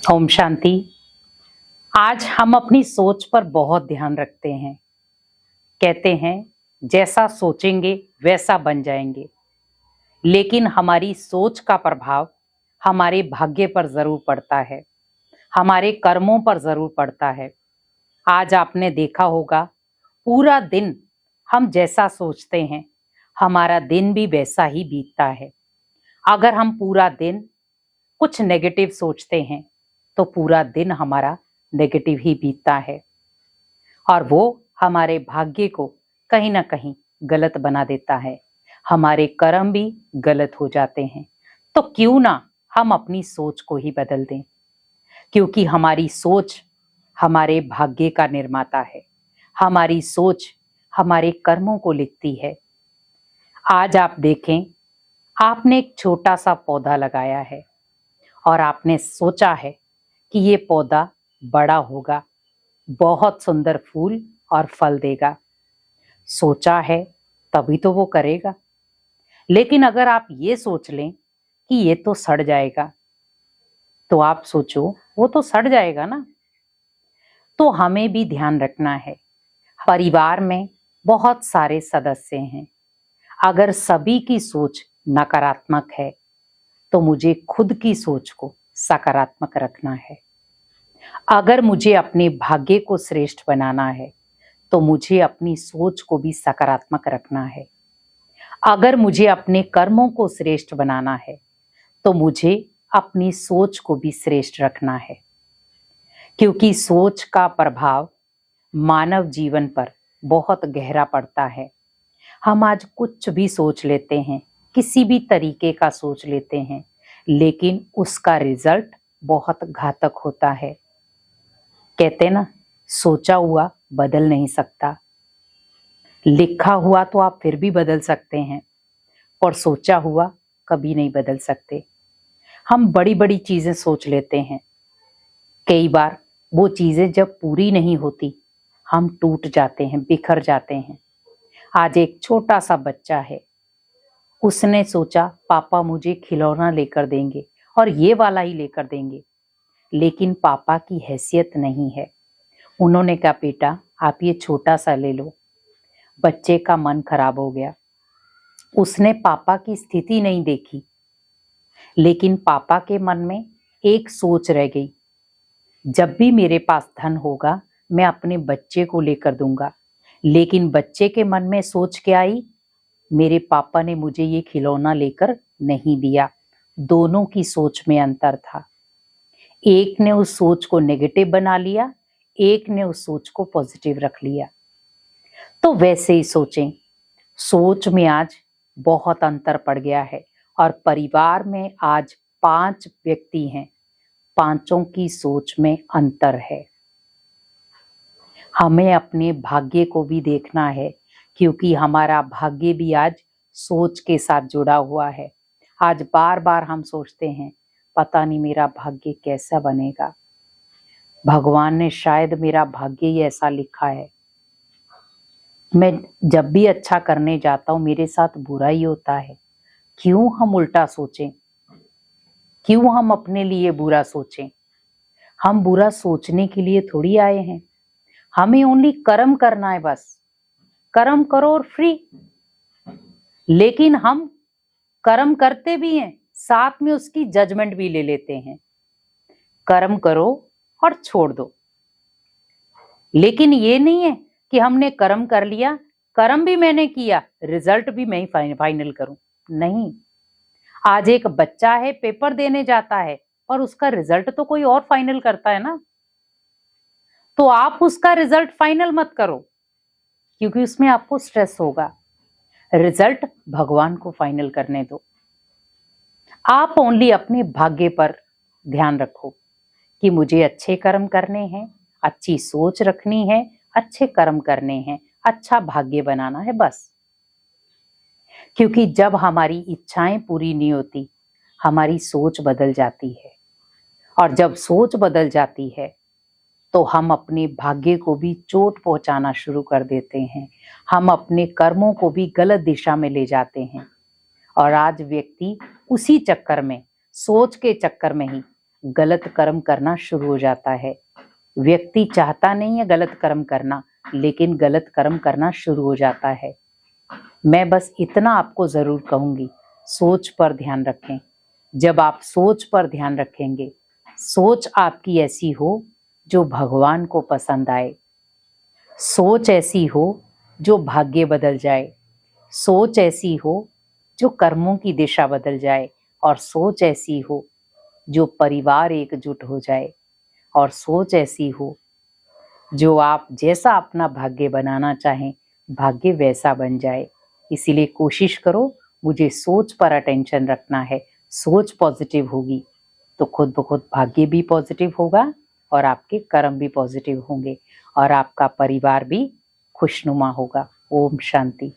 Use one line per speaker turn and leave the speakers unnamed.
ओम शांति। आज हम अपनी सोच पर बहुत ध्यान रखते हैं। कहते हैं जैसा सोचेंगे वैसा बन जाएंगे, लेकिन हमारी सोच का प्रभाव हमारे भाग्य पर जरूर पड़ता है, हमारे कर्मों पर जरूर पड़ता है। आज आपने देखा होगा, पूरा दिन हम जैसा सोचते हैं हमारा दिन भी वैसा ही बीतता है। अगर हम पूरा दिन कुछ नेगेटिव सोचते हैं तो पूरा दिन हमारा नेगेटिव ही बीतता है और वो हमारे भाग्य को कहीं ना कहीं गलत बना देता है। हमारे कर्म भी गलत हो जाते हैं। तो क्यों ना हम अपनी सोच को ही बदल दें, क्योंकि हमारी सोच हमारे भाग्य का निर्माता है। हमारी सोच हमारे कर्मों को लिखती है। आज आप देखें, आपने एक छोटा सा पौधा लगाया है और आपने सोचा है कि ये पौधा बड़ा होगा, बहुत सुंदर फूल और फल देगा। सोचा है तभी तो वो करेगा। लेकिन अगर आप ये सोच लें कि ये तो सड़ जाएगा, तो आप सोचो वो तो सड़ जाएगा ना। तो हमें भी ध्यान रखना है। परिवार में बहुत सारे सदस्य हैं। अगर सभी की सोच नकारात्मक है तो मुझे खुद की सोच को सकारात्मक रखना है। अगर मुझे अपने भाग्य को श्रेष्ठ बनाना है तो मुझे अपनी सोच को भी सकारात्मक रखना है। अगर मुझे अपने कर्मों को श्रेष्ठ बनाना है तो मुझे अपनी सोच को भी श्रेष्ठ रखना है, क्योंकि सोच का प्रभाव मानव जीवन पर बहुत गहरा पड़ता है। हम आज कुछ भी सोच लेते हैं, किसी भी तरीके का सोच लेते हैं, लेकिन उसका रिजल्ट बहुत घातक होता है। कहते ना, सोचा हुआ बदल नहीं सकता। लिखा हुआ तो आप फिर भी बदल सकते हैं, और सोचा हुआ कभी नहीं बदल सकते। हम बड़ी बड़ी चीजें सोच लेते हैं, कई बार वो चीजें जब पूरी नहीं होती हम टूट जाते हैं, बिखर जाते हैं। आज एक छोटा सा बच्चा है, उसने सोचा पापा मुझे खिलौना लेकर देंगे और ये वाला ही लेकर देंगे, लेकिन पापा की हैसियत नहीं है। उन्होंने कहा बेटा आप ये छोटा सा ले लो। बच्चे का मन खराब हो गया। उसने पापा की स्थिति नहीं देखी, लेकिन पापा के मन में एक सोच रह गई, जब भी मेरे पास धन होगा मैं अपने बच्चे को लेकर दूंगा। लेकिन बच्चे के मन में सोच क्या आई, मेरे पापा ने मुझे ये खिलौना लेकर नहीं दिया। दोनों की सोच में अंतर था। एक ने उस सोच को नेगेटिव बना लिया, एक ने उस सोच को पॉजिटिव रख लिया। तो वैसे ही सोचें, सोच में आज बहुत अंतर पड़ गया है और परिवार में आज 5 व्यक्ति हैं, पांचों की सोच में अंतर है। हमें अपने भाग्य को भी देखना है, क्योंकि हमारा भाग्य भी आज सोच के साथ जुड़ा हुआ है। आज बार बार हम सोचते हैं पता नहीं मेरा भाग्य कैसा बनेगा, भगवान ने शायद मेरा भाग्य ही ऐसा लिखा है। मैं जब भी अच्छा करने जाता हूं मेरे साथ बुरा ही होता है। क्यों हम उल्टा सोचें, क्यों हम अपने लिए बुरा सोचें। हम बुरा सोचने के लिए थोड़ी आए हैं। हमें ओनली कर्म करना है, बस कर्म करो और फ्री। लेकिन हम कर्म करते भी हैं, साथ में उसकी जजमेंट भी ले लेते हैं। कर्म करो और छोड़ दो। लेकिन ये नहीं है कि हमने कर्म कर लिया, कर्म भी मैंने किया, रिजल्ट भी मैं ही फाइनल करूं। नहीं, आज एक बच्चा है पेपर देने जाता है और उसका रिजल्ट तो कोई और फाइनल करता है ना। तो आप उसका रिजल्ट फाइनल मत करो, क्योंकि उसमें आपको स्ट्रेस होगा। रिजल्ट भगवान को फाइनल करने दो। आप ओनली अपने भाग्य पर ध्यान रखो कि मुझे अच्छे कर्म करने हैं, अच्छी सोच रखनी है, अच्छे कर्म करने हैं, अच्छा भाग्य बनाना है, बस। क्योंकि जब हमारी इच्छाएं पूरी नहीं होती हमारी सोच बदल जाती है, और जब सोच बदल जाती है तो हम अपने भाग्य को भी चोट पहुंचाना शुरू कर देते हैं। हम अपने कर्मों को भी गलत दिशा में ले जाते हैं। और आज व्यक्ति उसी चक्कर में, सोच के चक्कर में ही गलत कर्म करना शुरू हो जाता है। व्यक्ति चाहता नहीं है गलत कर्म करना, लेकिन गलत कर्म करना शुरू हो जाता है। मैं बस इतना आपको जरूर कहूंगी, सोच पर ध्यान रखें। जब आप सोच पर ध्यान रखेंगे, सोच आपकी ऐसी हो जो भगवान को पसंद आए, सोच ऐसी हो जो भाग्य बदल जाए, सोच ऐसी हो जो कर्मों की दिशा बदल जाए, और सोच ऐसी हो जो परिवार एकजुट हो जाए, और सोच ऐसी हो जो आप जैसा अपना भाग्य बनाना चाहें, भाग्य वैसा बन जाए। इसीलिए कोशिश करो, मुझे सोच पर अटेंशन रखना है। सोच पॉजिटिव होगी तो खुद ब खुद भाग्य भी पॉजिटिव होगा, और आपके कर्म भी पॉजिटिव होंगे, और आपका परिवार भी खुशनुमा होगा। ओम शांति।